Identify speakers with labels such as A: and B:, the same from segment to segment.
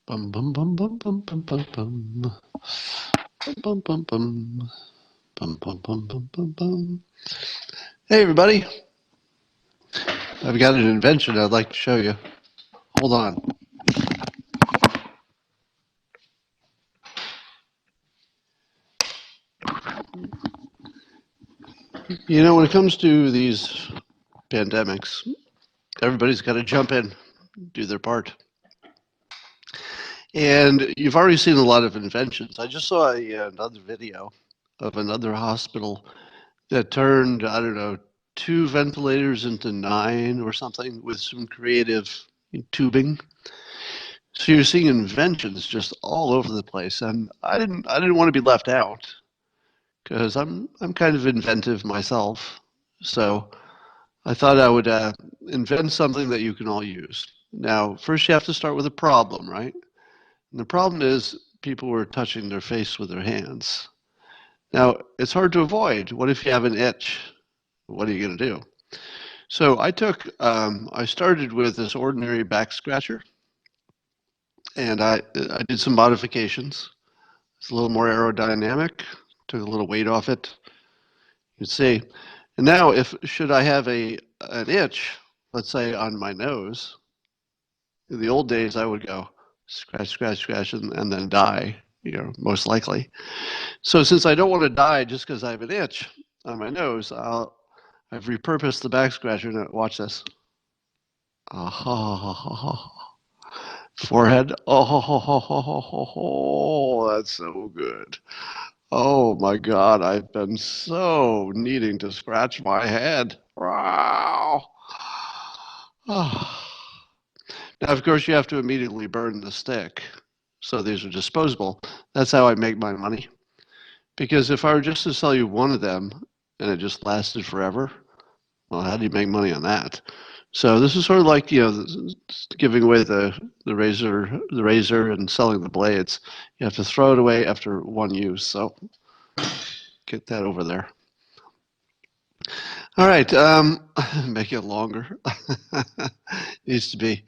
A: Bum bum bum bum bum bum bum bum. Bum bum bum. Bum bum bum bum bum bum. Hey everybody. I've got an invention I'd like to show you. Hold on. You know, when it comes to these pandemics, everybody's got to jump in, do their part. And you've already seen a lot of inventions. I just saw another video of another hospital that turned, I don't know, 2 ventilators into 9 or something with some creative tubing. So you're seeing inventions just all over the place, and I didn't want to be left out because I'm kind of inventive myself. So I thought I would invent something that you can all use. Now, first you have to start with a problem, right? And the problem is people were touching their face with their hands. Now, it's hard to avoid. What if you have an itch? What are you going to do? So I started with this ordinary back scratcher, and I did some modifications. It's a little more aerodynamic, took a little weight off it. You can see. And now if should I have an itch, let's say on my nose, in the old days I would go scratch, scratch, scratch, and then die, most likely. So since I don't want to die just because I have an itch on my nose, I've repurposed the back scratcher. Now watch this. Forehead. Oh, that's so good. Oh my God, I've been so needing to scratch my head. Wow. Now, of course, you have to immediately burn the stick. So these are disposable. That's how I make my money. Because if I were just to sell you one of them and it just lasted forever, well, how do you make money on that? So this is sort of like giving away the razor and selling the blades. You have to throw it away after one use. So get that over there. All right, make it longer. Needs to be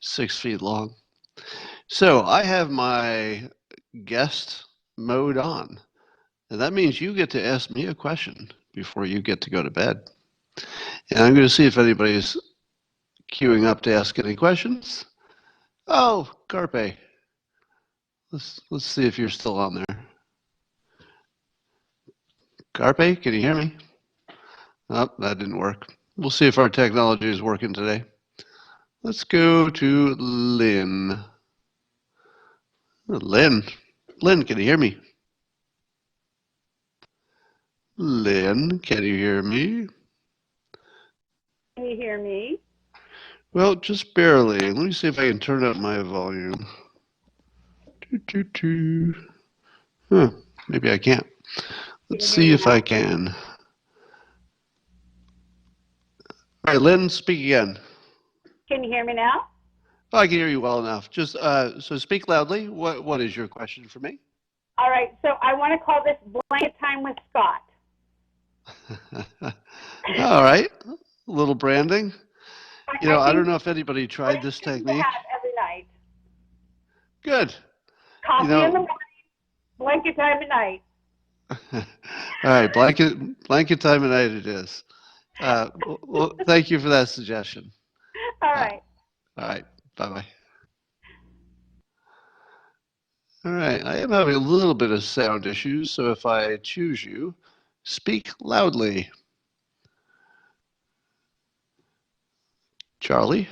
A: 6 feet long. So I have my guest mode on, and that means you get to ask me a question before you get to go to bed. And I'm going to see if anybody's queuing up to ask any questions. Oh, Carpe. Let's see if you're still on there. Carpe, can you hear me? Oh, that didn't work. We'll see if our technology is working today. Let's go to Lynn. Lynn, can you hear me? Lynn, can you hear me?
B: Can you hear me?
A: Well, just barely. Let me see if I can turn up my volume. Huh, maybe I can't. Let's see if I can. All right, Lynn, speak again.
B: Can you hear me now?
A: Oh, I can hear you well enough. Just so speak loudly. What is your question for me?
B: All right, so I want to call this Blanket Time with Scott.
A: All right, a little branding. I don't
B: think
A: know if anybody tried this technique.
B: have every night.
A: Good.
B: Coffee in the morning, blanket time at night.
A: All right, blanket time at night it is. Well, thank you for that suggestion.
B: All right.
A: All right, bye-bye. All right, I am having a little bit of sound issues, so if I choose you, speak loudly. Charlie?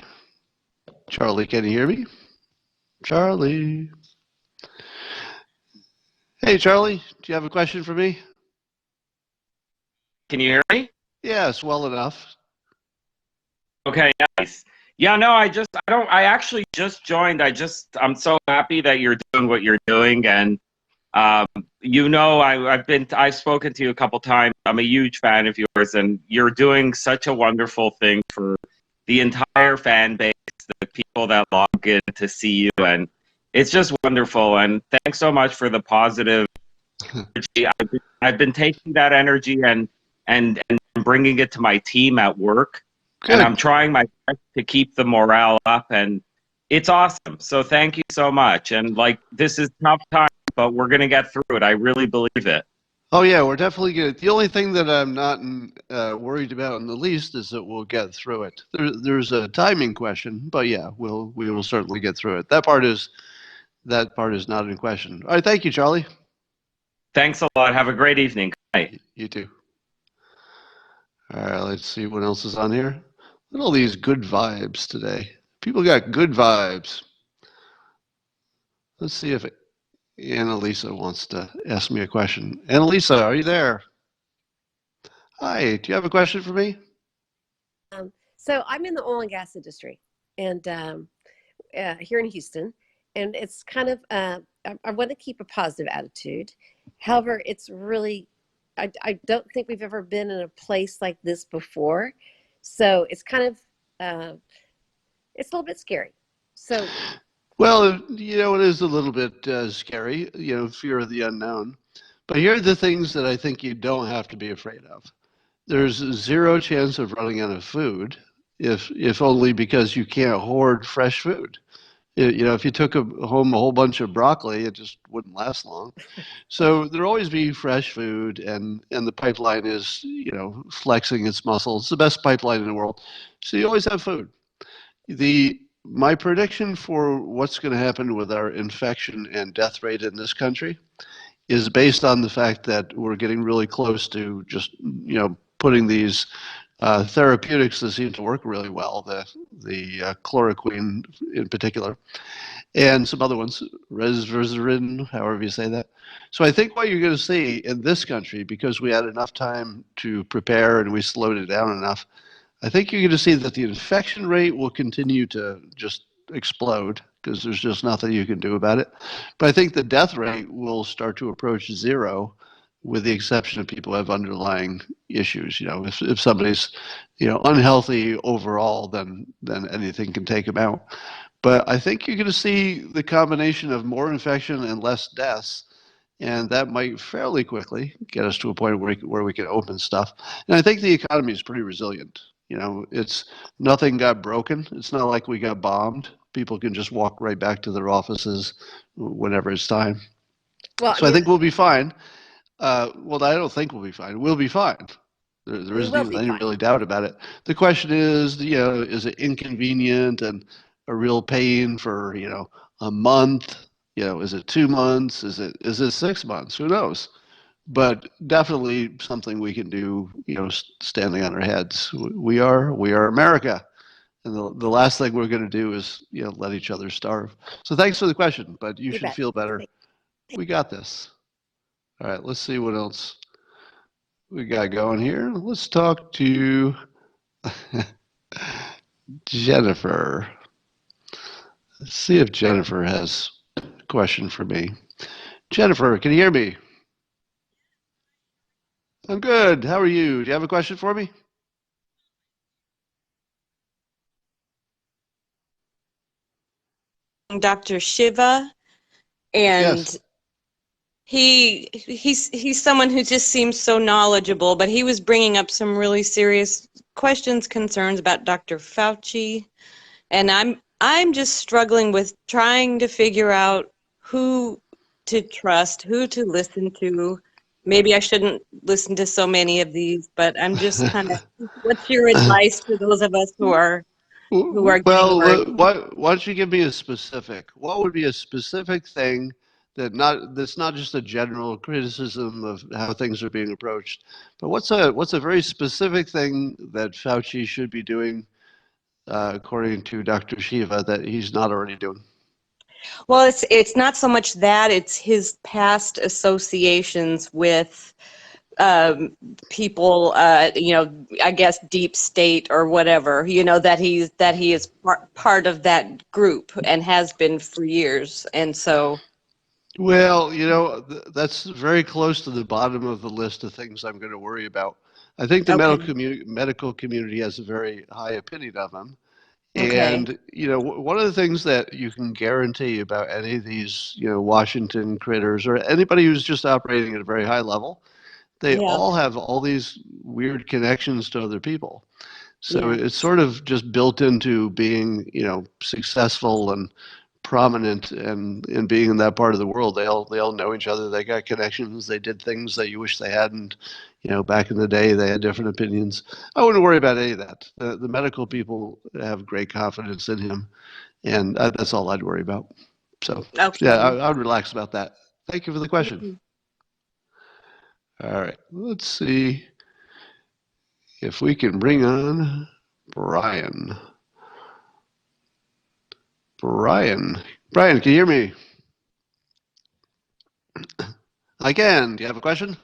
A: Charlie, can you hear me? Charlie? Hey, Charlie, do you have a question for me?
C: Can you hear me?
A: Yes, well enough.
C: Okay, nice. Yeah, no, I actually just joined. I'm so happy that you're doing what you're doing. And, I've spoken to you a couple times. I'm a huge fan of yours, and you're doing such a wonderful thing for the entire fan base, the people that log in to see you. And it's just wonderful. And thanks so much for the positive energy. I've been taking that energy and bringing it to my team at work.
A: Good.
C: And I'm trying my best to keep the morale up. And It's awesome. So thank you so much. And like, this is tough time, but we're going to get through it. I really believe it.
A: Oh yeah, we're definitely good. The only thing that I'm not worried about in the least is that we'll get through it. There's a timing question, but yeah, we will certainly get through it. That part is not in question. All right, thank you, Charlie.
C: Thanks a lot. Have a great evening. Good night.
A: You too. All right, let's see what else is on here. Look at all these good vibes today. People got good vibes. Let's see if Annalisa wants to ask me a question. Annalisa, are you there? Hi, do you have a question for me?
D: So I'm in the oil and gas industry, and here in Houston, and it's kind of I want to keep a positive attitude. However, it's really I don't think we've ever been in a place like this before, so it's kind of it's a little bit scary. So
A: Well, it is a little bit scary, fear of the unknown. But here are the things that I think you don't have to be afraid of. There's zero chance of running out of food, if only because you can't hoard fresh food. If you took home a whole bunch of broccoli, it just wouldn't last long. So there'll always be fresh food, and the pipeline is, flexing its muscles. It's the best pipeline in the world. So you always have food. My prediction for what's going to happen with our infection and death rate in this country is based on the fact that we're getting really close to just, putting these therapeutics that seem to work really well, the chloroquine in particular, and some other ones, resveratrol, however you say that. So I think what you're going to see in this country, because we had enough time to prepare and we slowed it down enough, I think you're going to see that the infection rate will continue to just explode because there's just nothing you can do about it. But I think the death rate will start to approach zero, with the exception of people who have underlying issues. If somebody's unhealthy overall, then anything can take them out. But I think you're going to see the combination of more infection and less deaths, and that might fairly quickly get us to a point where we can open stuff. And I think the economy is pretty resilient. It's nothing got broken. It's not like we got bombed. People can just walk right back to their offices whenever it's time.
D: well,
A: So I think we'll be fine. Well, I don't think we'll be fine. We'll be fine. There
D: we
A: isn't
D: will
A: even
D: be
A: any
D: fine.
A: really doubt about it. The question is, is it inconvenient and a real pain for, a month? Is it 2 months? Is it 6 months? Who knows? But definitely something we can do, standing on our heads. We are America, and the last thing we're going to do is, let each other starve. So thanks for the question, but you should
D: bet.
A: feel better. We got this. All right, let's see what else we got going here. Let's talk to Jennifer. Let's see if Jennifer has a question for me. Jennifer, can you hear me? I'm good. How are you? Do you have a question for me?
E: Dr. Shiva, and
A: Yes.
E: he's someone who just seems so knowledgeable, but he was bringing up some really serious questions, concerns about Dr. Fauci, and I'm just struggling with trying to figure out who to trust, who to listen to. Maybe I shouldn't listen to so many of these, but I'm just kind of, what's your advice to those of us who are getting worried?
A: Well, why don't you give me a specific? What would be a specific thing that's not just a general criticism of how things are being approached, but what's a very specific thing that Fauci should be doing, according to Dr. Shiva, that he's not already doing?
E: Well, it's not so much that, it's his past associations with people, I guess deep state or whatever, that he is part of that group and has been for years, and so.
A: Well, that's very close to the bottom of the list of things I'm going to worry about. I think the
E: Okay.
A: medical community has a very high opinion of him.
E: Okay.
A: And, one of the things that you can guarantee about any of these, Washington critters or anybody who's just operating at a very high level, they
E: Yeah.
A: all have all these weird connections to other people. So
D: Yeah.
A: it's sort of just built into being, successful and prominent and being in that part of the world. They all know each other. They got connections. They did things that you wish they hadn't. Back in the day, they had different opinions. I wouldn't worry about any of that. The medical people have great confidence in him, and that's all I'd worry about. So, yeah,
E: Okay.
A: I'd relax about that. Thank you for the question.
D: Mhm.
A: All right, let's see if we can bring on Brian. Brian, can you hear me? I can. Do you have a question?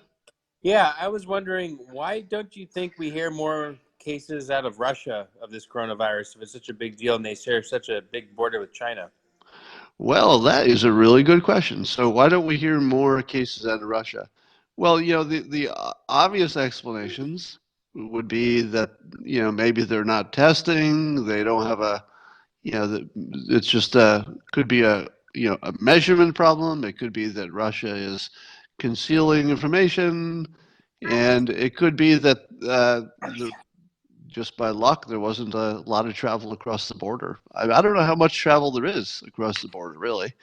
F: Yeah, I was wondering, why don't you think we hear more cases out of Russia of this coronavirus if it's such a big deal and they share such a big border with China?
A: Well, that is a really good question. So why don't we hear more cases out of Russia? Well, the obvious explanations would be that, maybe they're not testing, they don't have it's just could be a measurement problem. It could be that Russia is concealing information, and it could be that just by luck, there wasn't a lot of travel across the border. I don't know how much travel there is across the border, really.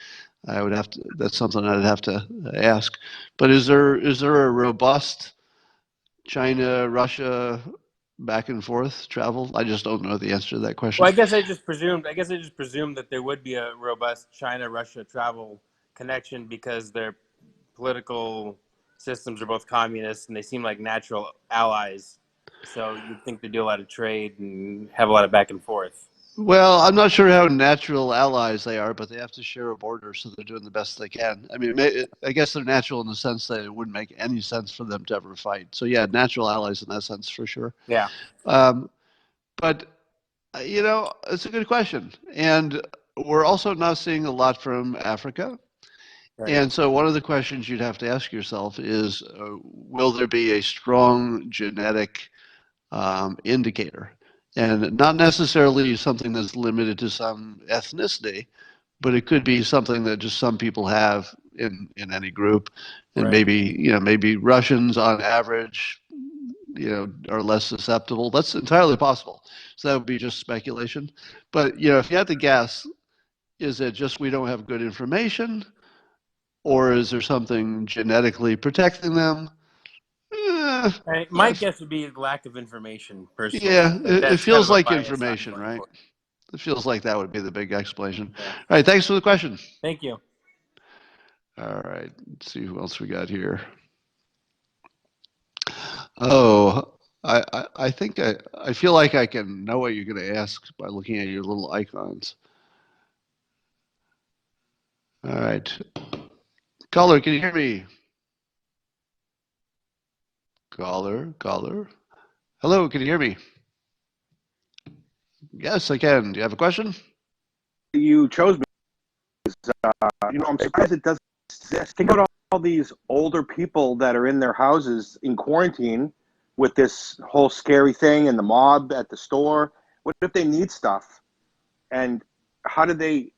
A: I would have to. That's something I'd have to ask. But is there a robust China Russia back and forth travel? I just don't know the answer to that question.
F: Well, I guess I just presumed that there would be a robust China-Russia travel connection because their political systems are both communist and they seem like natural allies. So you'd think they do a lot of trade and have a lot of back and forth.
A: Well, I'm not sure how natural allies they are, but they have to share a border, so they're doing the best they can. I mean, I guess they're natural in the sense that it wouldn't make any sense for them to ever fight. So yeah, natural allies in that sense for sure.
F: Yeah.
A: Um, but it's a good question, and we're also not seeing a lot from Africa.
F: Right.
A: And so one of the questions you'd have to ask yourself is, will there be a strong genetic indicator? And not necessarily something that's limited to some ethnicity, but it could be something that just some people have in any group. And
F: Right.
A: maybe Russians on average, are less susceptible. That's entirely possible. So that would be just speculation. But, if you had to guess, is it just we don't have good information? Or is there something genetically protecting them? Eh,
F: My guess would be lack of information, personally.
A: yeah, it
F: That's kind
A: feels
F: of a
A: like
F: bias I'm
A: information,
F: going
A: right?
F: for.
A: It feels like that would be the big explanation.
F: Yeah.
A: All right, thanks for the question.
F: Thank you.
A: All right, let's see who else we got here. Oh, I think I feel like I can know what you're going to ask by looking at your little icons. All right. Caller, can you hear me? Caller. Hello, can you hear me? Yes, I can. Do you have a question?
G: You chose me. I'm surprised it doesn't exist. Think about all these older people that are in their houses in quarantine with this whole scary thing and the mob at the store. What if they need stuff? And how do they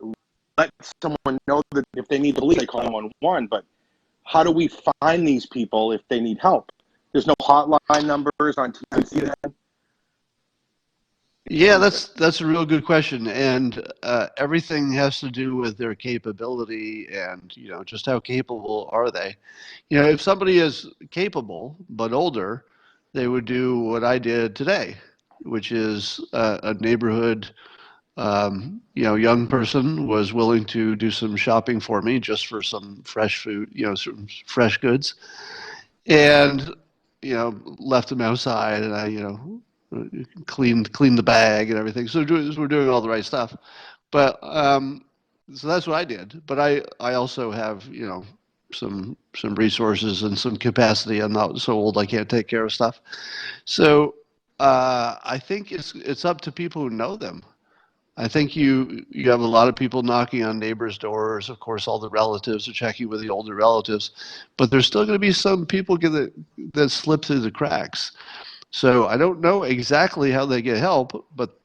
G: let someone know that if they need the police, they call 911? But how do we find these people if they need help? There's no hotline numbers on TV then?
A: Yeah, that's a real good question, and everything has to do with their capability and just how capable are they. If somebody is capable but older, they would do what I did today, which is a neighborhood young person was willing to do some shopping for me just for some fresh food, some fresh goods, and left them outside, and I cleaned the bag and everything. So we're doing all the right stuff, but so that's what I did. But I also have some resources and some capacity. I'm not so old I can't take care of stuff. So I think it's up to people who know them. I think you have a lot of people knocking on neighbors' doors. Of course, all the relatives are checking with the older relatives, but there's still going to be some people that slip through the cracks. So I don't know exactly how they get help, but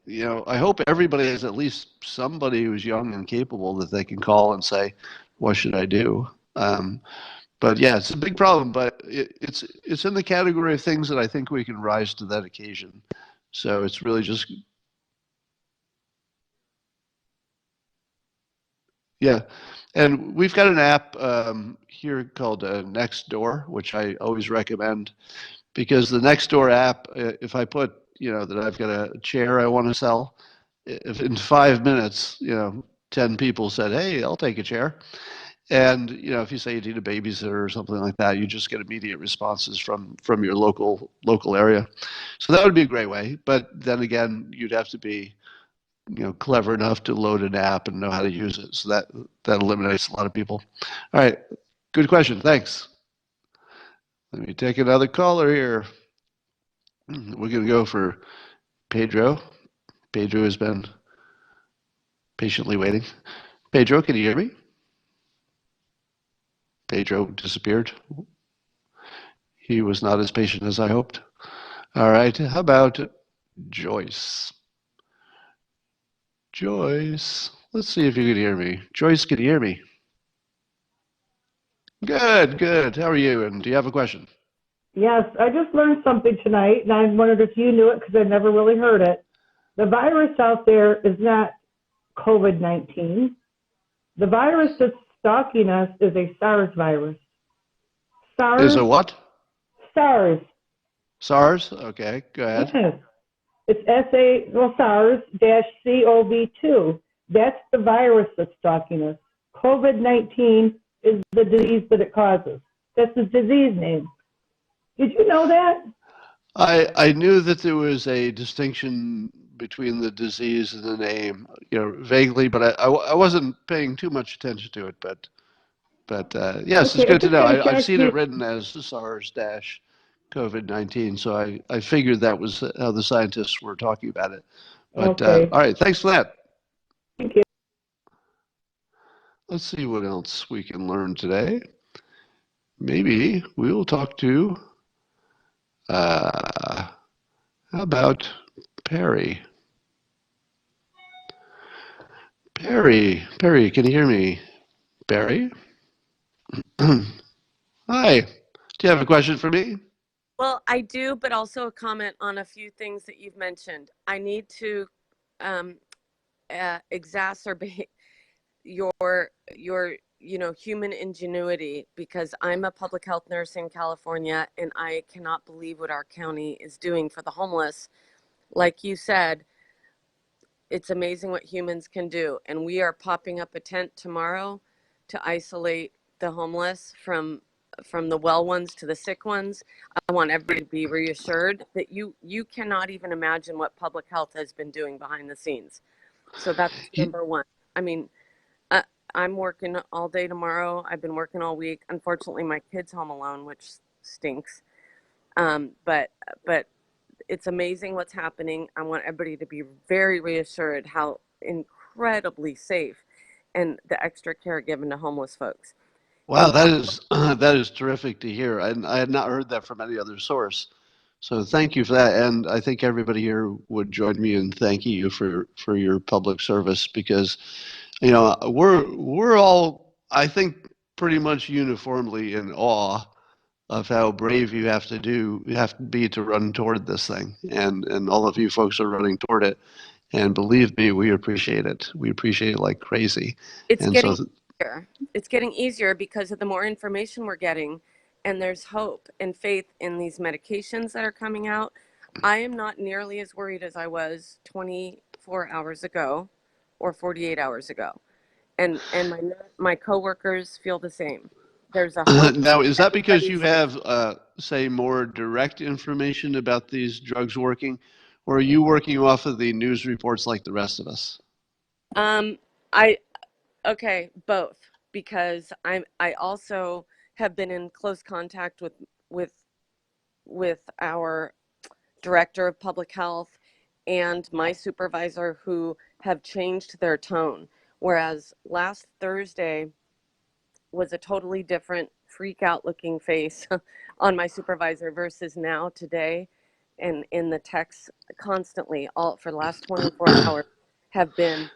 A: I hope everybody has at least somebody who's young and capable that they can call and say, "What should I do?" But yeah, it's a big problem, but it's in the category of things that I think we can rise to that occasion. So it's really just, yeah. And we've got an app here called Nextdoor, which I always recommend because the Nextdoor app, if I put, that I've got a chair I want to sell, if in 5 minutes, 10 people said, "Hey, I'll take a chair." And if you say you need a babysitter or something like that, you just get immediate responses from your local area. So that would be a great way. But then again, you'd have to be clever enough to load an app and know how to use it. So that eliminates a lot of people. All right, good question. Thanks. Let me take another caller here. We're going to go for Pedro. Pedro has been patiently waiting. Pedro, can you hear me? Pedro disappeared. He was not as patient as I hoped. All right, how about Joyce? Joyce, let's see if you can hear me. Joyce, can you hear me? Good, good. How are you? And do you have a question?
H: Yes, I just learned something tonight, and I wondered if you knew it because I've never really heard it. The virus out there is not COVID-19. The virus that's stalking us is a SARS virus.
A: Is
H: SARS,
A: a what?
H: SARS.
A: SARS? Okay, go ahead.
H: Yes, it's SARS-CoV-2. That's the virus that's stalking us. COVID-19 is the disease that it causes. That's the disease name. Did you know that?
A: I knew that there was a distinction between the disease and the name, vaguely, but I wasn't paying too much attention to it. But yes, it's
H: Okay,
A: good
H: it
A: to
H: just
A: know.
H: kind of
A: I've
H: shocked
A: seen it
H: me.
A: written as SARS dash COVID-19, so I figured that was how the scientists were talking about it. But
H: Okay,
A: all right, thanks for that.
H: thank you.
A: Let's see what else we can learn today. Maybe we'll talk to, how about Perry? Perry, can you hear me? Perry? Hi. Do you have a question for me?
I: Well, I do, but also a comment on a few things that you've mentioned. I need to um, exacerbate your human ingenuity because I'm a public health nurse in California and I cannot believe what our county is doing for the homeless. Like you said, it's amazing what humans can do, and we are popping up a tent tomorrow to isolate the homeless from the well ones to the sick ones. I want everybody to be reassured that you cannot even imagine what public health has been doing behind the scenes. So that's number one. I mean, uh, I'm working all day tomorrow. I've been working all week. Unfortunately, my kid's home alone, which stinks. But it's amazing what's happening. I want everybody to be very reassured how incredibly safe and the extra care given to homeless folks.
A: Wow,
I: And
A: that is that is terrific to hear. I had not heard that from any other source. So thank you for that. And I think everybody here would join me in thanking you for your public service because we're all, I think, pretty much uniformly in awe of how brave you have to be to run toward this thing. And all of you folks are running toward it. And believe me, we appreciate it. We appreciate it like crazy.
I: it's
A: And so
I: getting easier. It's getting easier because of the more information we're getting, and there's hope and faith in these medications that are coming out. I am not nearly as worried as I was 24 hours ago or 48 hours ago. And my coworkers feel the same. There's a hope.
A: now, is that because you
I: Everybody's
A: have, say, more direct information about these drugs working, or are you working off of the news reports like the rest of us?
I: um I okay, both, because I also have been in close contact with with our director of public health and my supervisor who have changed their tone. Whereas last Thursday was a totally different freak out looking face on my supervisor versus now today, and in the texts constantly all for the last 24 hours have been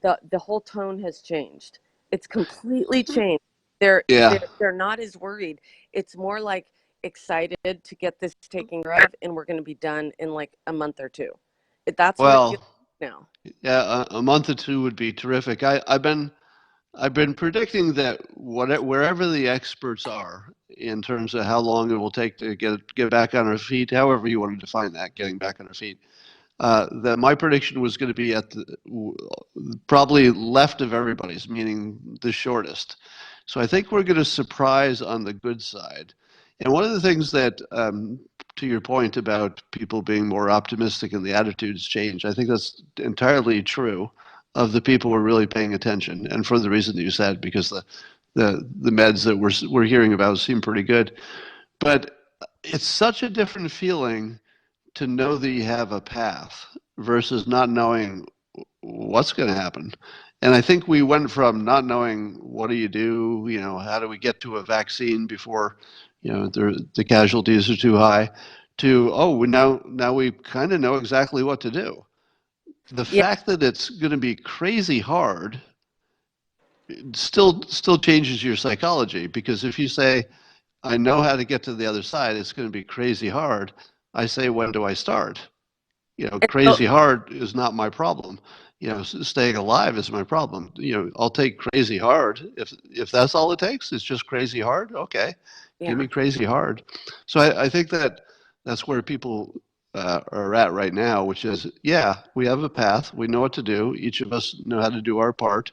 I: the whole tone has changed. It's completely changed. They're
A: Yeah.
I: they're not as worried. It's more like excited to get this taken care of, and we're going to be done in like a month or two. That's what it feels
A: Well,
I: like now.
A: yeah, a month or two would be terrific. I've been predicting that wherever the experts are in terms of how long it will take to get back on our feet, however you want to define that, getting back on our feet, that my prediction was going to be at probably left of everybody's, meaning the shortest. So I think we're going to surprise on the good side. And one of the things that, to your point about people being more optimistic and the attitudes change, I think that's entirely true of the people who are really paying attention, and for the reason that you said, because the meds that we're hearing about seem pretty good. But it's such a different feeling to know that you have a path versus not knowing what's going to happen. And I think we went from not knowing what do you do, how do we get to a vaccine before, the casualties are too high, to now we kind of know exactly what to do. The
I: Yeah.
A: fact that it's going to be crazy hard still changes your psychology, because if you say, I know how to get to the other side, it's going to be crazy hard. I say, when do I start?
I: And so,
A: Crazy hard is not my problem. Staying alive is my problem. I'll take crazy hard if that's all it takes. It's just crazy hard. Okay, give
I: yeah.
A: me crazy hard. So I think that's where people are at right now, which is, yeah, we have a path. We know what to do. Each of us know how to do our part,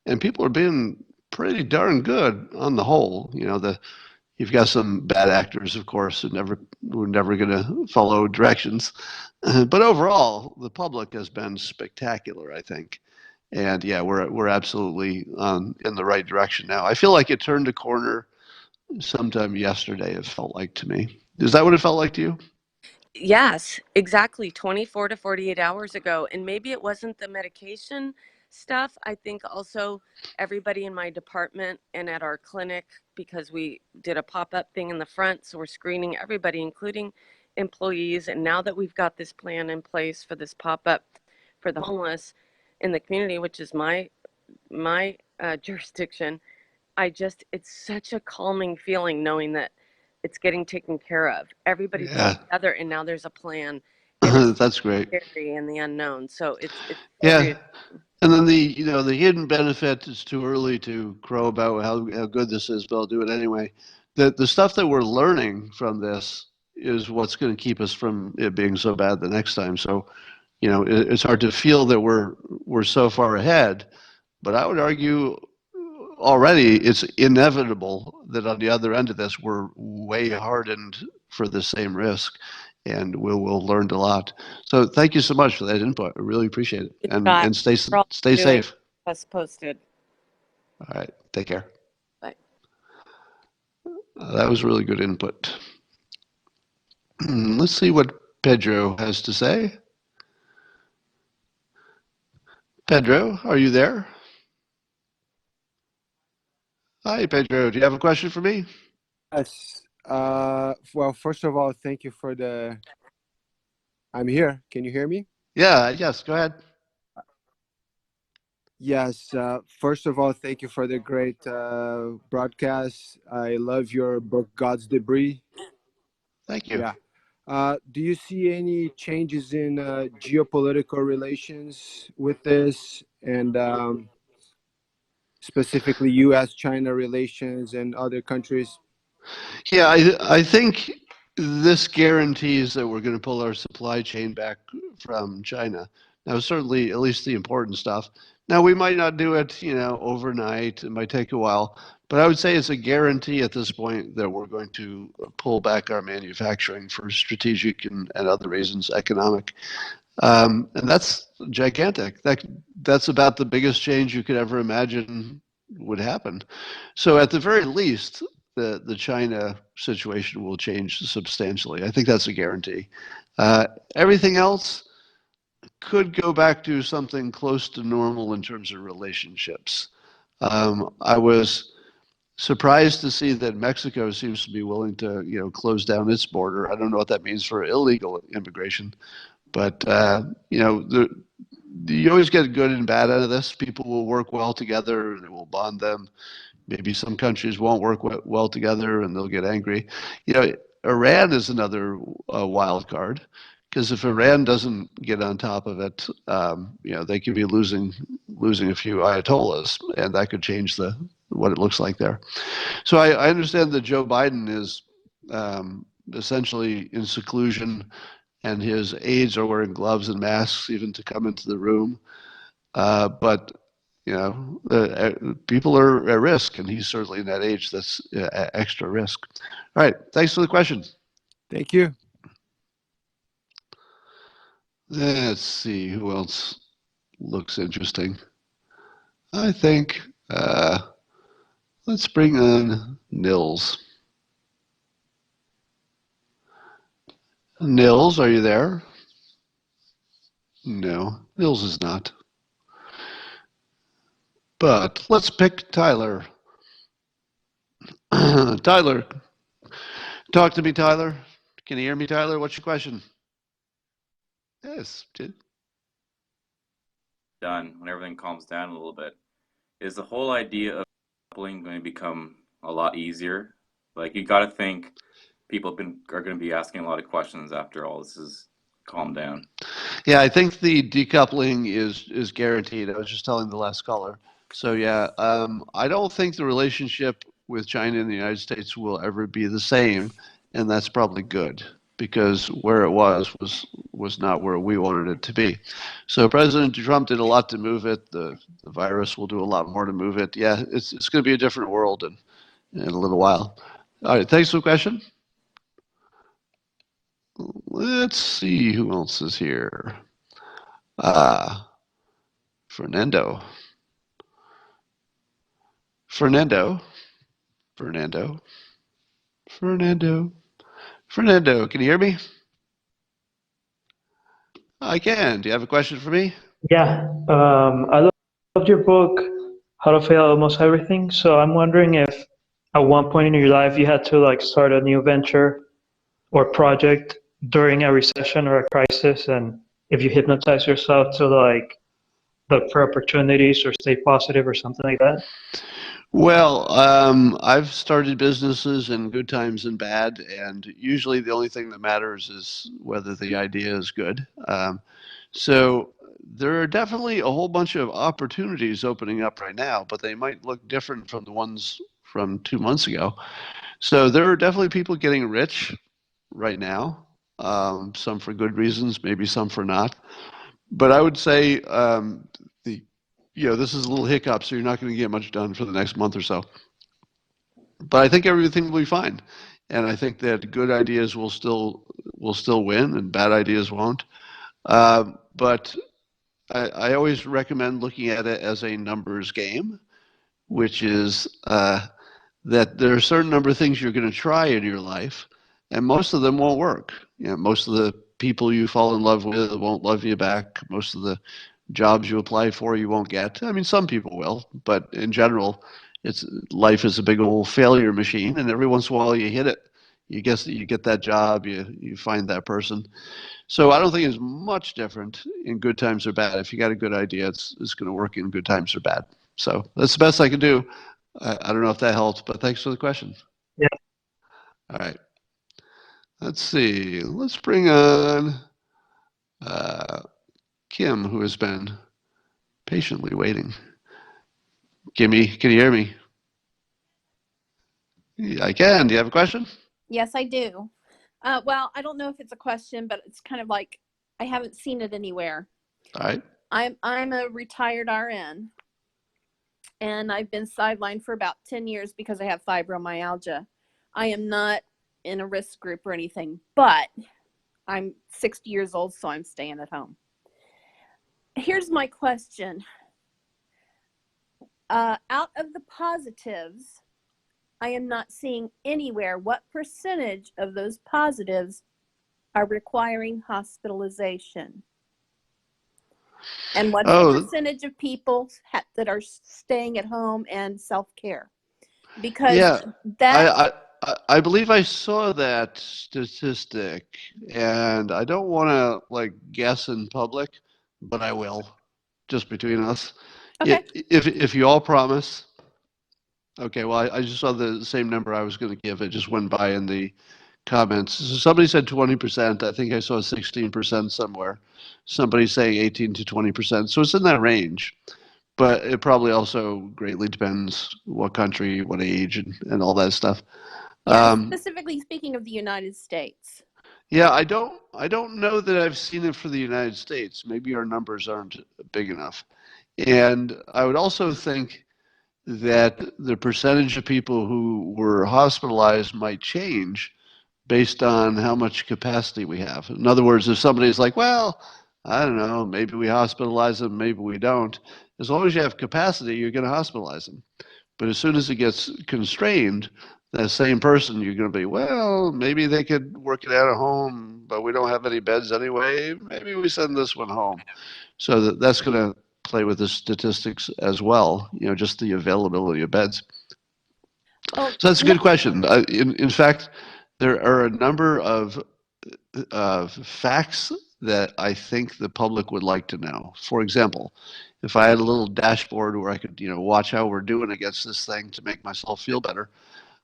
A: and people are being pretty darn good on the whole. You've got some bad actors, of course, who are never going to follow directions. But overall, the public has been spectacular, I think. And yeah, we're absolutely in the right direction now. I feel like it turned a corner sometime yesterday, it felt like to me. Is that what it felt like to you?
I: Yes, exactly. 24 to 48 hours ago. And maybe it wasn't the medication stuff. I think also everybody in my department and at our clinic, because we did a pop up thing in the front. So we're screening everybody, including employees. And now that we've got this plan in place for this pop up for the homeless in the community, which is my jurisdiction, it's such a calming feeling knowing that it's getting taken care of. Everybody's
A: Yeah,
I: together, and now there's a plan, and it's
A: that's great.
I: scary and the unknown. So it's
A: Yeah,
I: reassuring.
A: and then the hidden benefit is too early to crow about how good this is, but I'll do it anyway. The stuff that we're learning from this is what's going to keep us from it being so bad the next time. So, it's hard to feel that we're so far ahead, but I would argue already it's inevitable that on the other end of this we're way hardened for the same risk, and we'll learn a lot. So thank you so much for that input. I really appreciate it,
I: Good
A: and
I: job. For all
A: stay
I: you're doing,
A: safe.
I: us posted.
A: All right, take care.
I: Bye.
A: That was really good input. Let's see what Pedro has to say. Pedro, are you there? Hi, Pedro. Do you have a question for me?
J: Yes. Well, first of all, thank you for the. I'm here. Can you hear me?
A: Yeah, yes, go ahead.
J: Yes. First of all, thank you for the great broadcast. I love your book, God's Debris.
A: Thank you.
J: Yeah. Do you see any changes in geopolitical relations with this, and specifically U.S.-China relations and other countries?
A: Yeah, I think this guarantees that we're going to pull our supply chain back from China. Now, certainly, at least the important stuff. Now, we might not do it, overnight. It might take a while, but I would say it's a guarantee at this point that we're going to pull back our manufacturing for strategic and other reasons, economic. And that's gigantic. That's about the biggest change you could ever imagine would happen. So at the very least, the China situation will change substantially. I think that's a guarantee. Everything else could go back to something close to normal in terms of relationships. I was surprised to see that Mexico seems to be willing to, close down its border. I don't know what that means for illegal immigration, but you always get good and bad out of this. People will work well together, and it will bond them. Maybe some countries won't work well together, and they'll get angry. Iran is another wild card, because if Iran doesn't get on top of it, they could be losing a few ayatollahs, and that could change what it looks like there. So I understand that Joe Biden is essentially in seclusion, and his aides are wearing gloves and masks even to come into the room. But people are at risk, and he's certainly in that age that's extra risk. All right, thanks for the question.
J: Thank you.
A: Let's see who else looks interesting. I think let's bring on Nils. Nils, are you there? No, Nils is not. But let's pick Tyler. Tyler, talk to me, Tyler. Can you hear me, Tyler? What's your question? Yes.
K: Done when everything calms down a little bit. Is the whole idea of coupling going to become a lot easier? Like, you got to think people are going to be asking a lot of questions after all this is calmed down.
A: Yeah, I think the decoupling is guaranteed. I was just telling the last caller. So yeah, I don't think the relationship with China and the United States will ever be the same, and that's probably good, because where it was not where we wanted it to be. So President Trump did a lot to move it. The virus will do a lot more to move it. Yeah, it's going to be a different world in a little while. All right, thanks for the question. Let's see who else is here. Fernando. Fernando. Fernando. Fernando. Fernando, can you hear me? I can. Do you have a question for me?
L: Yeah, I loved your book, How to Fail at Almost Everything. So I'm wondering if at one point in your life you had to like start a new venture or project during a recession or a crisis, and if you hypnotize yourself to like look for opportunities or stay positive or something like that.
A: Well, I've started businesses in good times and bad, and usually the only thing that matters is whether the idea is good. So there are definitely a whole bunch of opportunities opening up right now, but they might look different from the ones from 2 months ago. So there are definitely people getting rich right now, some for good reasons, maybe some for not. But I would say this is a little hiccup, so you're not going to get much done for the next month or so. But I think everything will be fine, and I think that good ideas will still win, and bad ideas won't. But I always recommend looking at it as a numbers game, which is that there are a certain number of things you're going to try in your life, and most of them won't work. Most of the people you fall in love with won't love you back. Most of the jobs you apply for you won't get. I mean, some people will, but in general, life is a big old failure machine, and every once in a while you hit it. You get that job, you find that person. So I don't think it's much different in good times or bad. If you got a good idea, it's going to work in good times or bad. So that's the best I can do. I don't know if that helps, but thanks for the question.
L: Yeah.
A: All right. Let's see. Let's bring on Kim, who has been patiently waiting. Kimmy, can you hear me? I can. Do you have a question?
M: Yes, I do. Well, I don't know if it's a question, but it's kind of like I haven't seen it anywhere.
A: All right.
M: I'm a retired RN, and I've been sidelined for about 10 years because I have fibromyalgia. I am not in a risk group or anything, but I'm 60 years old, so I'm staying at home. Here's my question. Out of the positives, I am not seeing anywhere what percentage of those positives are requiring hospitalization. And what's the percentage of people that are staying at home and self-care? Because
A: I believe I saw that statistic, and I don't want to guess in public, but I will, just between us.
M: Okay.
A: If you all promise. Okay, well, I just saw the same number I was going to give. It just went by in the comments. So somebody said 20%. I think I saw 16% somewhere. Somebody saying 18 to 20%. So it's in that range. But it probably also greatly depends what country, what age, and all that stuff.
M: Yeah, specifically speaking of the United States.
A: Yeah, I don't know that I've seen it for the United States. Maybe our numbers aren't big enough. And I would also think that the percentage of people who were hospitalized might change based on how much capacity we have. In other words, if somebody's like, well, I don't know, maybe we hospitalize them, maybe we don't. As long as you have capacity, you're going to hospitalize them. But as soon as it gets constrained, that same person, you're going to be, well, maybe they could work it out at home, but we don't have any beds anyway. Maybe we send this one home. So that's going to play with the statistics as well, just the availability of beds.
M: Oh,
A: So that's a good question. In fact, there are a number of facts that I think the public would like to know. For example, if I had a little dashboard where I could, watch how we're doing against this thing to make myself feel better,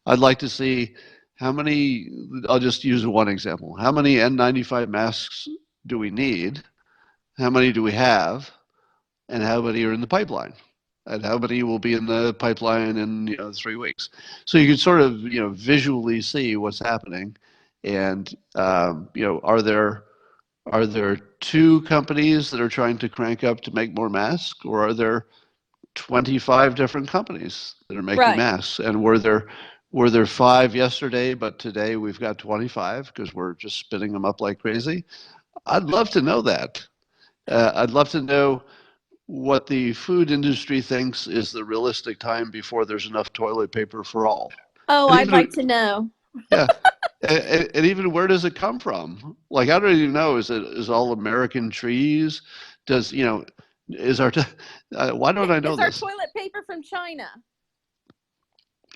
A: I'd like to see how many, I'll just use one example. How many N95 masks do we need? How many do we have? And how many are in the pipeline? And how many will be in the pipeline in 3 weeks? So you can sort of visually see what's happening, and are there two companies that are trying to crank up to make more masks, or are there 25 different companies that are making
M: right.
A: masks? And were there 5 yesterday, but today we've got 25 because we're just spinning them up like crazy? I'd love to know that. I'd love to know what the food industry thinks is the realistic time before there's enough toilet paper for all.
M: Oh,
A: And
M: I'd
A: even,
M: like to know.
A: yeah, and even where does it come from? Like, I don't even know. Is all American trees? Does is our why don't I know
M: Is our
A: this?
M: toilet paper from China?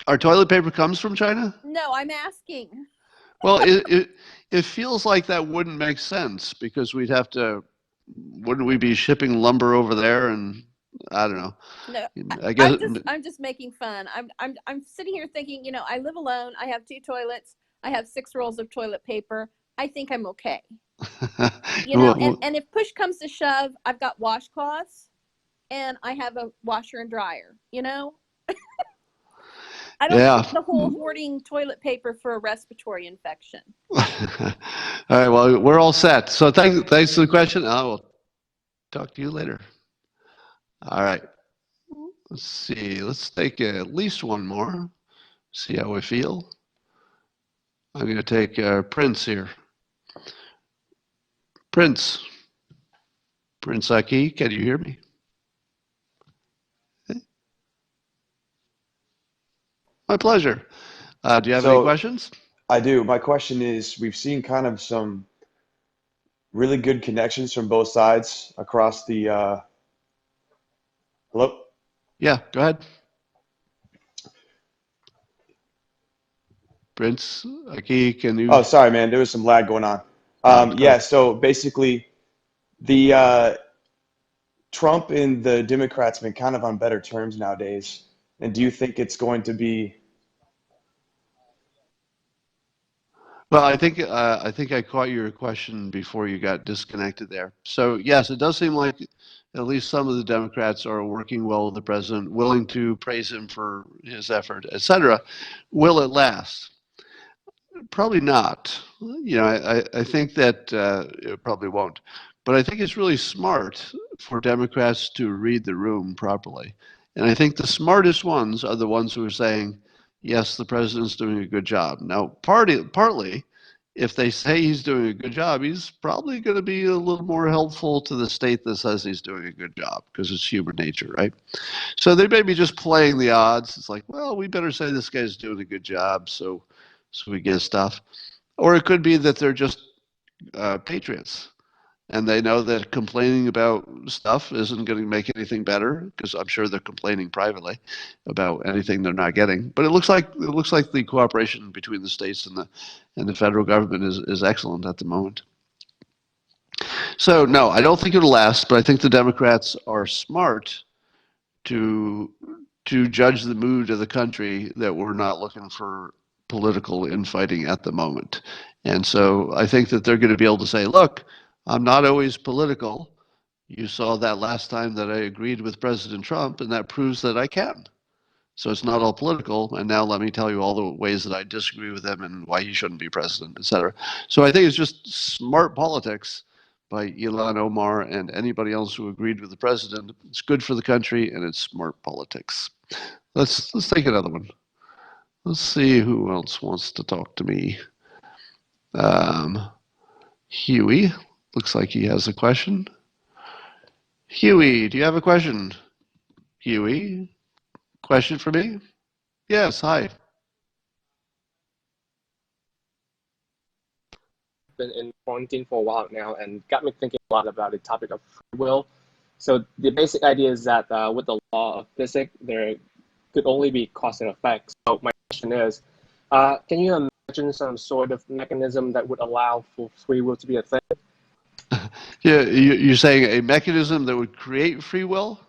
A: Our toilet paper comes from China?
M: No, I'm asking.
A: Well, it feels like that wouldn't make sense because wouldn't we be shipping lumber over there? And I don't know.
M: No,
A: I guess
M: I'm just making fun. I'm sitting here thinking, I live alone. I have 2 toilets. I have 6 rolls of toilet paper. I think I'm okay. And if push comes to shove, I've got washcloths and I have a washer and dryer, I don't
A: yeah.
M: think the whole hoarding toilet paper for a respiratory infection.
A: All right. Well, we're all set. So thanks for the question. I will talk to you later. All right. Let's see. Let's take at least one more. See how we feel. I'm going to take Prince here. Prince Aki, can you hear me? My pleasure. Do you have any questions?
N: I do. My question is, we've seen kind of some really good connections from both sides across the, hello?
A: Yeah, go ahead. Prince Aki, can you?
N: Oh, sorry, man. There was some lag going on. Yeah, so basically, the Trump and the Democrats have been kind of on better terms nowadays. And do you think it's going to be?
A: Well, I think I caught your question before you got disconnected there. So yes, it does seem like at least some of the Democrats are working well with the president, willing to praise him for his effort, etc. Will it last? Probably not. I think that it probably won't. But I think it's really smart for Democrats to read the room properly. And I think the smartest ones are the ones who are saying, yes, the president's doing a good job. Now, partly, if they say he's doing a good job, he's probably going to be a little more helpful to the state that says he's doing a good job because it's human nature, right? So they may be just playing the odds. It's like, well, we better say this guy's doing a good job so we get stuff. Or it could be that they're just patriots and they know that complaining about stuff isn't going to make anything better because I'm sure they're complaining privately about anything they're not getting. But it looks like the cooperation between the states and the federal government is excellent at the moment. So no, I don't think it'll last, but I think the Democrats are smart to judge the mood of the country that we're not looking for political infighting at the moment. And so I think that they're going to be able to say, look, I'm not always political. You saw that last time that I agreed with President Trump, and that proves that I can. So it's not all political. And now let me tell you all the ways that I disagree with him and why he shouldn't be president, et cetera. So I think it's just smart politics by Ilhan Omar and anybody else who agreed with the president. It's good for the country and it's smart politics. Let's take another one. Let's see who else wants to talk to me. Huey, looks like he has a question. Huey, do you have a question? Huey, question for me? Yes, hi.
O: Been in quarantine for a while now and got me thinking a lot about the topic of free will. So the basic idea is that with the law of physics, there could only be cause and effect. So my question is, can you imagine some sort of mechanism that would allow for free will to be a thing?
A: Yeah, you're saying a mechanism that would create free will?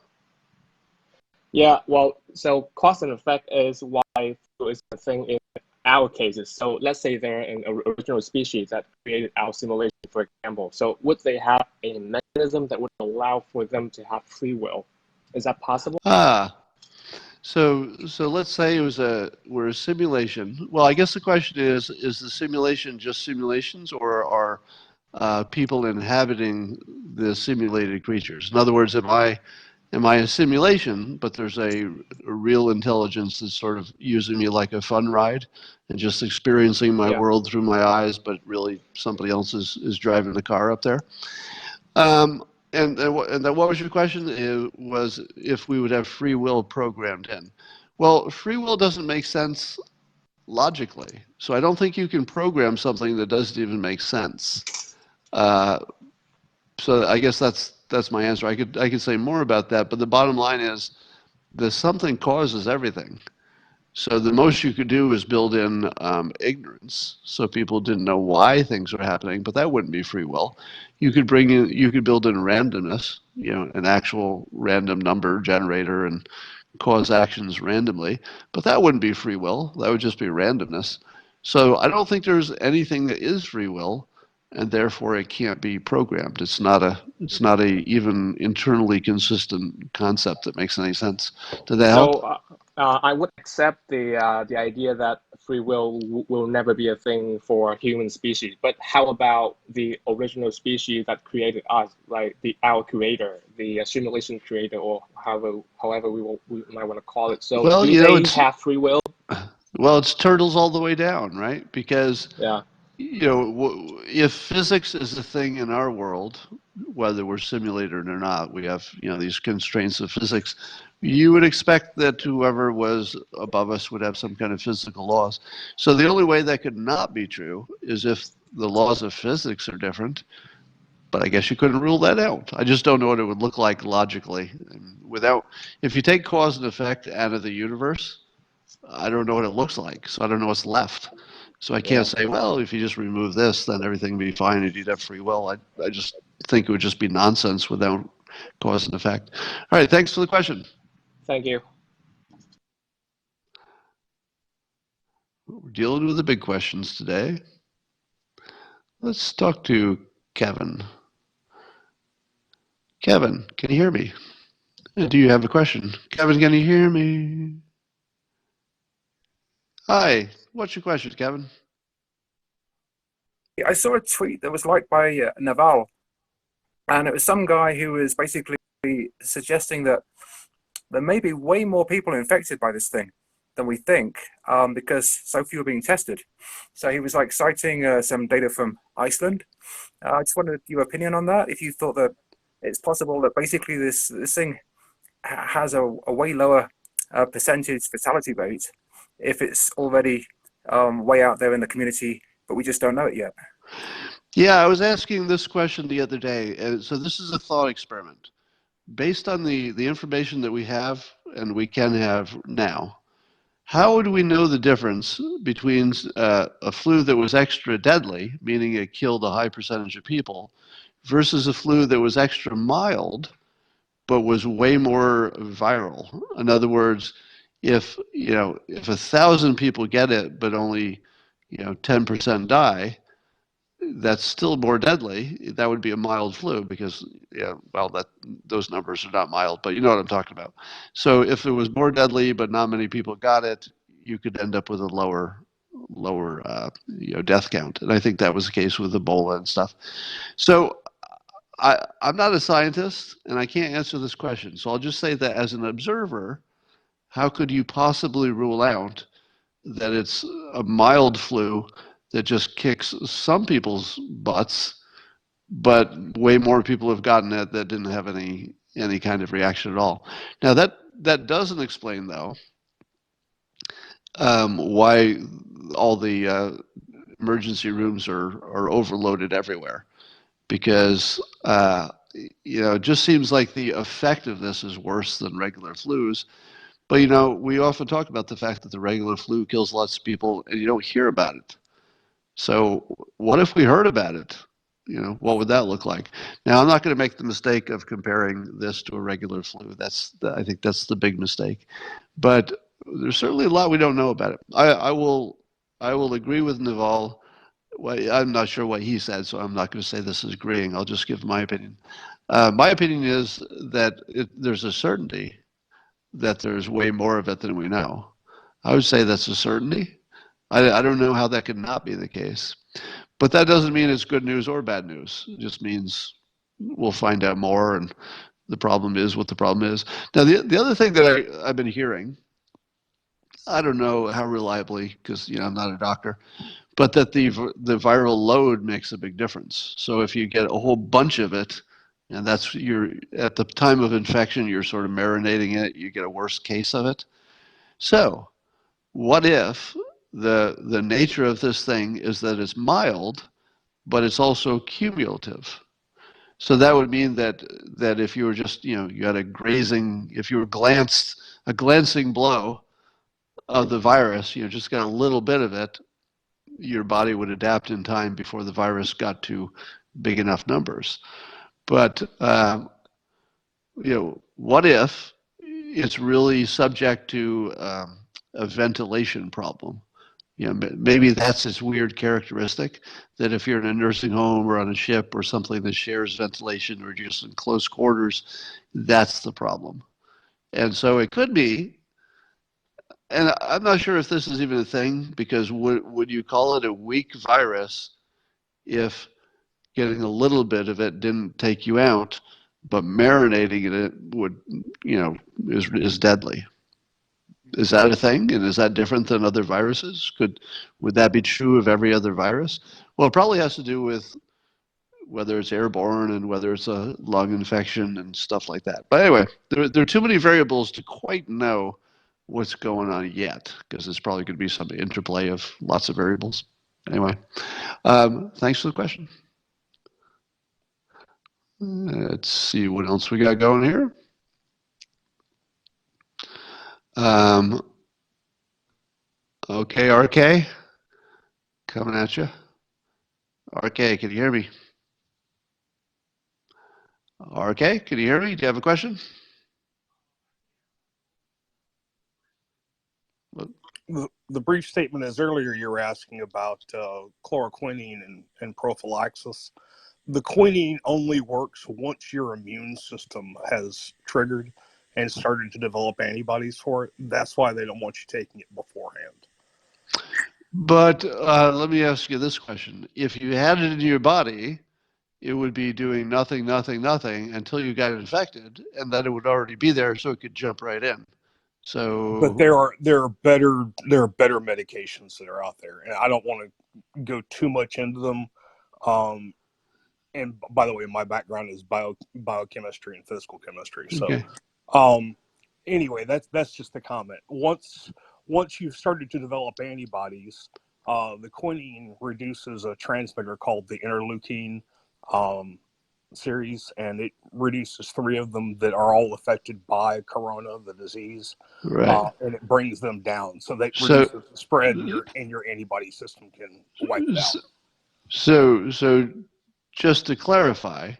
O: Yeah, well, so cause and effect is why free will is a thing in our cases. So let's say they're an original species that created our simulation, for example. So would they have a mechanism that would allow for them to have free will? Is that possible?
A: So let's say we're a simulation. Well, I guess the question is the simulation just simulations, or are people inhabiting the simulated creatures? In other words, am I a simulation, but there's a real intelligence that's sort of using me like a fun ride and just experiencing my world through my eyes, but really somebody else is driving the car up there? And then what was your question? It was if we would have free will programmed in. Well, free will doesn't make sense logically. So I don't think you can program something that doesn't even make sense. So I guess that's my answer. I could say more about that, but the bottom line is that something causes everything. So the most you could do is build in ignorance, so people didn't know why things were happening, but that wouldn't be free will. You could build in randomness, an actual random number generator and cause actions randomly, but that wouldn't be free will. That would just be randomness. So I don't think there's anything that is free will, and therefore it can't be programmed. It's not a even internally consistent concept that makes any sense. Did that help?
O: So I would accept the idea that free will never be a thing for human species. But how about the original species that created us, right? Our creator, the simulation creator, or however we might want to call it. So
A: Well,
O: do they have free will?
A: Well, it's turtles all the way down, right? Because
O: Yeah.
A: If physics is a thing in our world, whether we're simulated or not, we have these constraints of physics. You would expect that whoever was above us would have some kind of physical laws. So the only way that could not be true is if the laws of physics are different. But I guess you couldn't rule that out. I just don't know what it would look like logically. If you take cause and effect out of the universe, I don't know what it looks like, so I don't know what's left. So I can't say, well, if you just remove this, then everything would be fine and you'd have free will. I just think it would just be nonsense without cause and effect. All right, thanks for the question.
O: Thank you.
A: We're dealing with the big questions today. Let's talk to Kevin. Kevin, can you hear me? Do you have a question? Kevin, can you hear me? Hi, what's your question, Kevin?
P: I saw a tweet that was liked by Naval, and it was some guy who was basically suggesting that there may be way more people infected by this thing than we think, because so few are being tested. So he was like citing some data from Iceland. I just wondered your opinion on that. If you thought that it's possible that basically this thing has a way lower percentage fatality rate if it's already way out there in the community, but we just don't know it yet.
A: Yeah, I was asking this question the other day. So this is a thought experiment. Based on the information that we have and we can have now, how would we know the difference between a flu that was extra deadly, meaning it killed a high percentage of people, versus a flu that was extra mild, but was way more viral? In other words, if 1,000 people get it, but only 10% die, that's still more deadly. That would be a mild flu because, yeah, well, those numbers are not mild, but you know what I'm talking about. So if it was more deadly, but not many people got it, you could end up with a lower death count. And I think that was the case with Ebola and stuff. So I'm not a scientist, and I can't answer this question. So I'll just say that as an observer, how could you possibly rule out that it's a mild flu that just kicks some people's butts, but way more people have gotten it that didn't have any kind of reaction at all. Now that doesn't explain though why all the emergency rooms are overloaded everywhere, because it just seems like the effectiveness is worse than regular flus. But we often talk about the fact that the regular flu kills lots of people and you don't hear about it. So what if we heard about it? What would that look like? Now, I'm not going to make the mistake of comparing this to a regular flu. I think that's the big mistake. But there's certainly a lot we don't know about it. I will agree with Naval. Well, I'm not sure what he said, so I'm not going to say this is agreeing. I'll just give my opinion. My opinion is that there's a certainty that there's way more of it than we know. I would say that's a certainty. I don't know how that could not be the case. But that doesn't mean it's good news or bad news. It just means we'll find out more, and the problem is what the problem is. Now, the other thing that I've been hearing, I don't know how reliably, because I'm not a doctor, but that the viral load makes a big difference. So if you get a whole bunch of it, and you're at the time of infection, you're sort of marinating it, you get a worse case of it. So what if the nature of this thing is that it's mild, but it's also cumulative? So that would mean that if you were just, you had if you were a glancing blow of the virus, just got a little bit of it, your body would adapt in time before the virus got to big enough numbers. But what if it's really subject to a ventilation problem? Maybe that's its weird characteristic, that if you're in a nursing home or on a ship or something that shares ventilation or just in close quarters, that's the problem. And so it could be, and I'm not sure if this is even a thing, because would you call it a weak virus if getting a little bit of it didn't take you out, but marinating in it is deadly? Is that a thing? And is that different than other viruses? Would that be true of every other virus? Well, it probably has to do with whether it's airborne and whether it's a lung infection and stuff like that. But anyway, there are too many variables to quite know what's going on yet, because it's probably going to be some interplay of lots of variables. Anyway, thanks for the question. Let's see what else we got going here. Okay, RK, coming at you. RK, can you hear me? RK, can you hear me? Do you have a question?
Q: The brief statement is earlier you were asking about chloroquine and prophylaxis. The quinine only works once your immune system has triggered and started to develop antibodies for it. That's why they don't want you taking it beforehand.
A: But let me ask you this question. If you had it in your body, it would be doing nothing until you got infected, and then it would already be there, so it could jump right in. So,
Q: but there are better medications that are out there, and I don't want to go too much into them. And by the way, my background is biochemistry and physical chemistry. So, okay. Anyway, that's just a comment. Once you've started to develop antibodies, the quinine reduces a transmitter called the interleukin series, and it reduces 3 of them that are all affected by corona, the disease,
A: right.
Q: And it brings them down. So that reduces the spread, and your antibody system can wipe it out.
A: So just to clarify,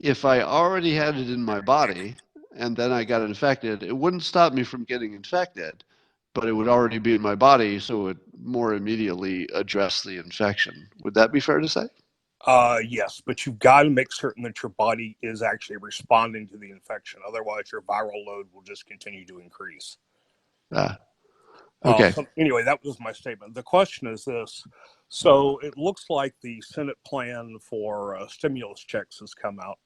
A: if I already had it in my body and then I got infected, it wouldn't stop me from getting infected, but it would already be in my body, so it would more immediately address the infection. Would that be fair to say?
Q: Yes, but you've got to make certain that your body is actually responding to the infection. Otherwise, your viral load will just continue to increase.
A: Okay.
Q: So anyway, that was my statement. The question is this. So it looks like the Senate plan for stimulus checks has come out.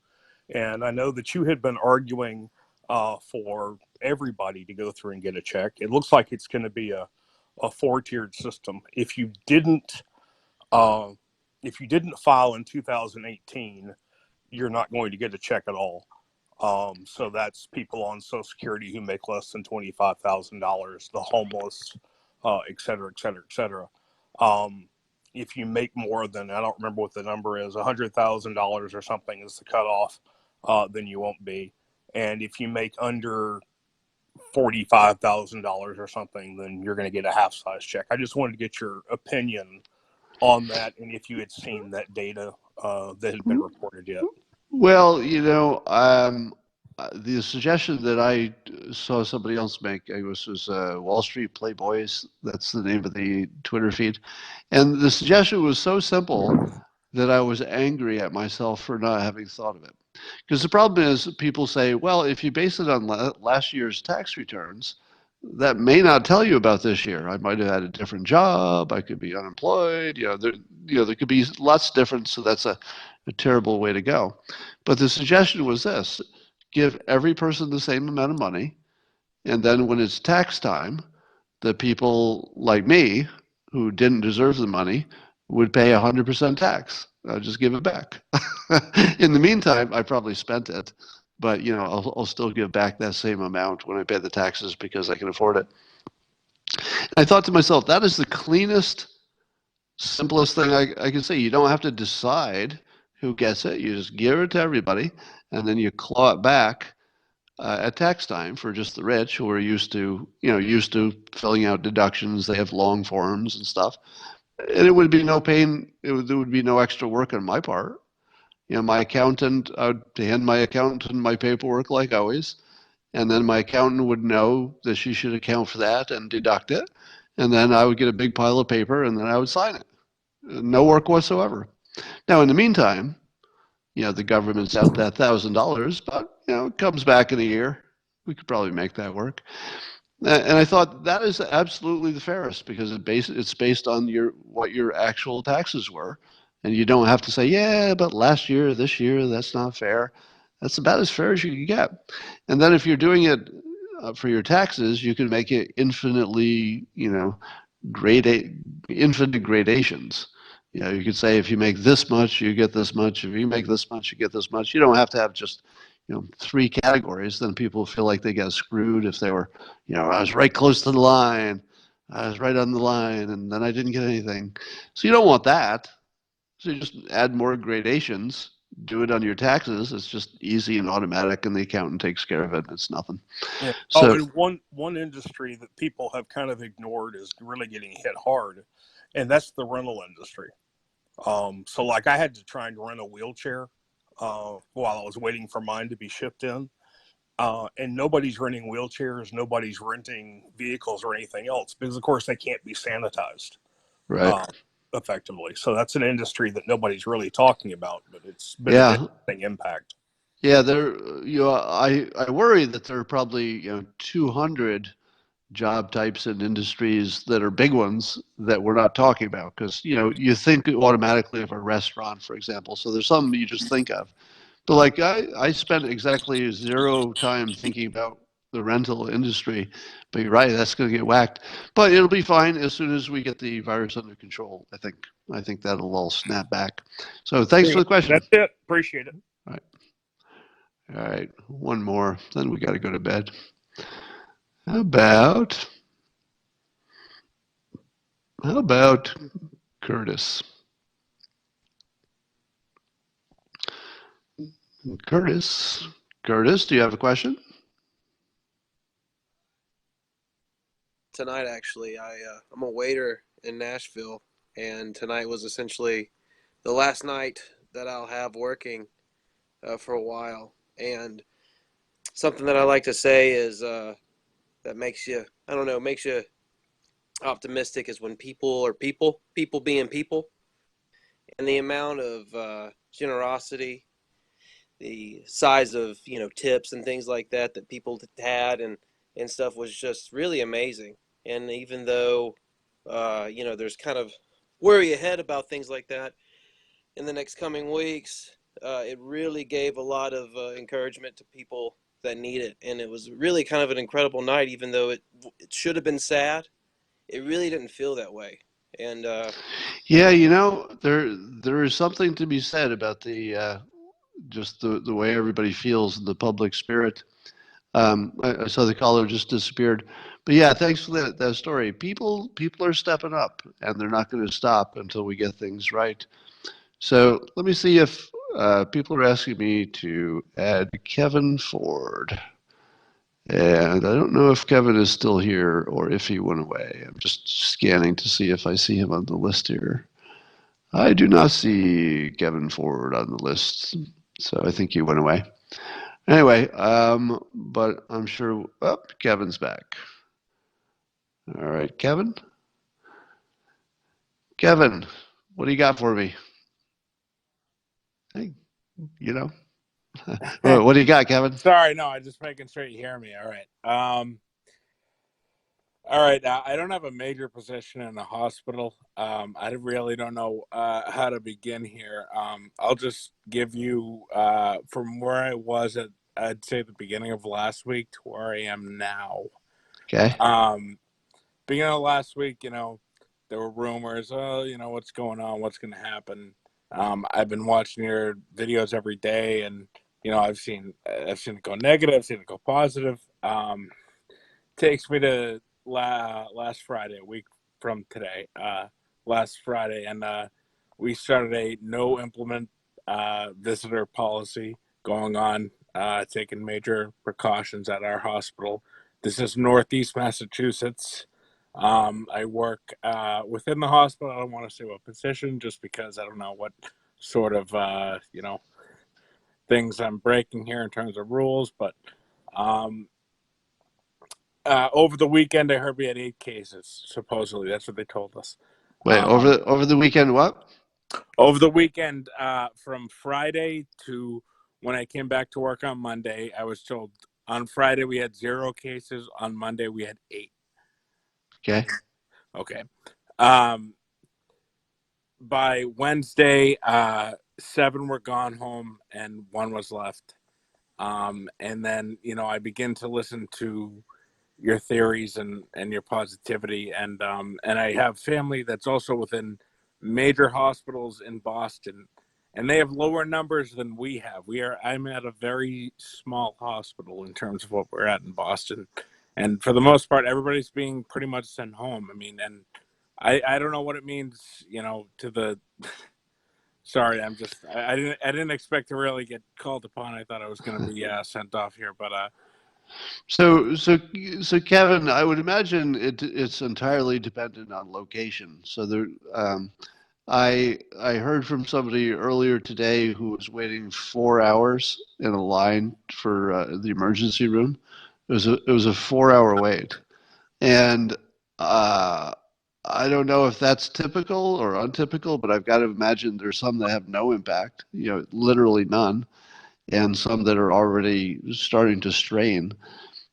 Q: And I know that you had been arguing for everybody to go through and get a check. It looks like it's going to be a four-tiered system. Uh, if you didn't file in 2018, you're not going to get a check at all. So that's people on Social Security who make less than $25,000, the homeless, et cetera, et cetera, et cetera. If you make more than, I don't remember what the number is, $100,000 or something is the cutoff, then you won't be. And if you make under $45,000 or something, then you're going to get a half-size check. I just wanted to get your opinion on that, and if you had seen that data that had been reported yet.
A: Well, the suggestion that I saw somebody else make, I guess, was Wall Street Playboys. That's the name of the Twitter feed. And the suggestion was so simple that I was angry at myself for not having thought of it. Because the problem is people say, well, if you base it on last year's tax returns, that may not tell you about this year. I might have had a different job. I could be unemployed. There could be lots different. So that's a terrible way to go. But the suggestion was this: give every person the same amount of money, and then when it's tax time, the people like me who didn't deserve the money would pay 100% tax. I'll just give it back. In the meantime, I probably spent it, but I'll still give back that same amount when I pay the taxes because I can afford it. I thought to myself, that is the cleanest, simplest thing I can say. You don't have to decide who gets it. You just give it to everybody, and then you claw it back at tax time for just the rich who are used to filling out deductions. They have long forms and stuff, and it would be no pain. There would be no extra work on my part. My accountant, I would hand my accountant my paperwork like always, and then my accountant would know that she should account for that and deduct it, and then I would get a big pile of paper and then I would sign it. No work whatsoever. Now, in the meantime, the government's out that $1,000, but it comes back in a year. We could probably make that work. And I thought that is absolutely the fairest because it's based on what your actual taxes were, and you don't have to say, yeah, but last year, this year, that's not fair. That's about as fair as you can get. And then if you're doing it for your taxes, you can make it infinitely, infinite gradations. You could say if you make this much, you get this much. If you make this much, you get this much. You don't have to have just, three categories. Then people feel like they got screwed if they were, I was right close to the line. I was right on the line, and then I didn't get anything. So you don't want that. So you just add more gradations, do it on your taxes. It's just easy and automatic, and the accountant takes care of it. It's nothing.
Q: Yeah.
A: So,
Q: And one industry that people have kind of ignored is really getting hit hard, and that's the rental industry. So like I had to try and rent a wheelchair while I was waiting for mine to be shipped in. And nobody's renting wheelchairs, nobody's renting vehicles or anything else because, of course, they can't be sanitized
A: right.
Q: Effectively. So that's an industry that nobody's really talking about, but it's been an
A: Yeah.
Q: interesting impact.
A: Yeah, I worry that there are probably 200 job types and industries that are big ones that we're not talking about because you think automatically of a restaurant, for example. So there's some you just think of, but like I spent exactly zero time thinking about the rental industry. But you're right, that's going to get whacked. But it'll be fine as soon as we get the virus under control. I think that'll all snap back. So thanks for the question.
Q: That's it. Appreciate it.
A: All right. All right, one more, then we got to go to bed. How about Curtis? Curtis, do you have a question?
R: Tonight, actually, I'm a waiter in Nashville, and tonight was essentially the last night that I'll have working for a while. And something that I like to say is that makes you, I don't know, makes you optimistic is when people are people being people. and the amount of generosity, the size of tips and things like that that people had and stuff was just really amazing. And even though there's kind of worry ahead about things like that in the next coming weeks, it really gave a lot of encouragement to people that need it. And it was really kind of an incredible night, even though it should have been sad. It really didn't feel that way. And
A: Yeah, there is something to be said about just the way everybody feels in the public spirit. I saw the caller just disappeared, but yeah, thanks for that story. People are stepping up, and they're not going to stop until we get things right. So let me see if people are asking me to add Kevin Ford. And I don't know if Kevin is still here or if he went away. I'm just scanning to see if I see him on the list here. I do not see Kevin Ford on the list, so I think he went away. Anyway, but I'm sure, Kevin's back. All right, Kevin? Kevin, what do you got for me? Hey, what do you got, Kevin?
S: Sorry, no, I'm just making sure you hear me. All right. All right. I don't have a major position in a hospital. I really don't know how to begin here. I'll just give you from where I was at, I'd say the beginning of last week to where I am now.
A: Okay.
S: Beginning of last week, there were rumors. Oh, what's going on? What's going to happen? I've been watching your videos every day, and I've seen it go negative. I've seen it go positive. Takes me to last Friday, a week from today. Last Friday, and we started a no implement visitor policy going on, taking major precautions at our hospital. This is Northeast Massachusetts. I work within the hospital. I don't want to say what position, just because I don't know what sort of things I'm breaking here in terms of rules. But over the weekend, I heard we had 8 cases. Supposedly, that's what they told us.
A: Wait, over the weekend, what?
S: Over the weekend, from Friday to when I came back to work on Monday, I was told on Friday we had 0 cases. On Monday we had 8.
A: Okay.
S: Okay. By Wednesday, 7 were gone home and 1 was left. And then, I begin to listen to your theories and your positivity. And I have family that's also within major hospitals in Boston, and they have lower numbers than we have. I'm at a very small hospital in terms of what we're at in Boston. And for the most part, everybody's being pretty much sent home. I mean, and I don't know what it means, to the. Sorry, I didn't expect to really get called upon. I thought I was going to be sent off here, but
A: So Kevin, I would imagine it's entirely dependent on location. So I heard from somebody earlier today who was waiting 4 hours in a line for the emergency room. It was a 4 hour wait, and I don't know if that's typical or untypical, but I've got to imagine there's some that have no impact, literally none, and some that are already starting to strain.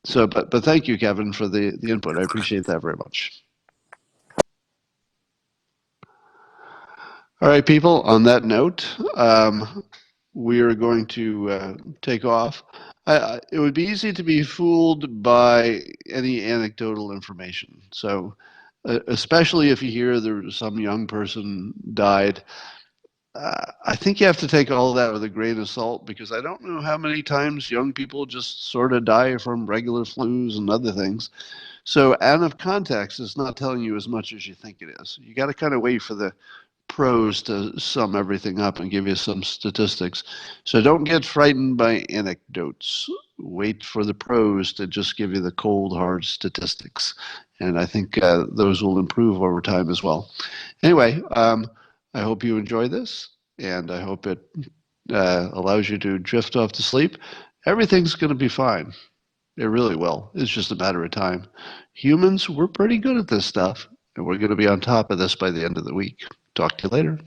A: So, but thank you, Kevin, for the input. I appreciate that very much. All right, people. On that note, we are going to take off. It would be easy to be fooled by any anecdotal information. So, especially if you hear some young person died, I think you have to take all that with a grain of salt, because I don't know how many times young people just sort of die from regular flus and other things. So out of context, it's not telling you as much as you think it is. You got to kind of wait for the pros to sum everything up and give you some statistics. So don't get frightened by anecdotes. Wait for the pros to just give you the cold, hard statistics. And I think those will improve over time as well. Anyway, I hope you enjoy this, and I hope it allows you to drift off to sleep. Everything's going to be fine. It really will. It's just a matter of time. Humans, we're pretty good at this stuff, and we're going to be on top of this by the end of the week. Talk to you later.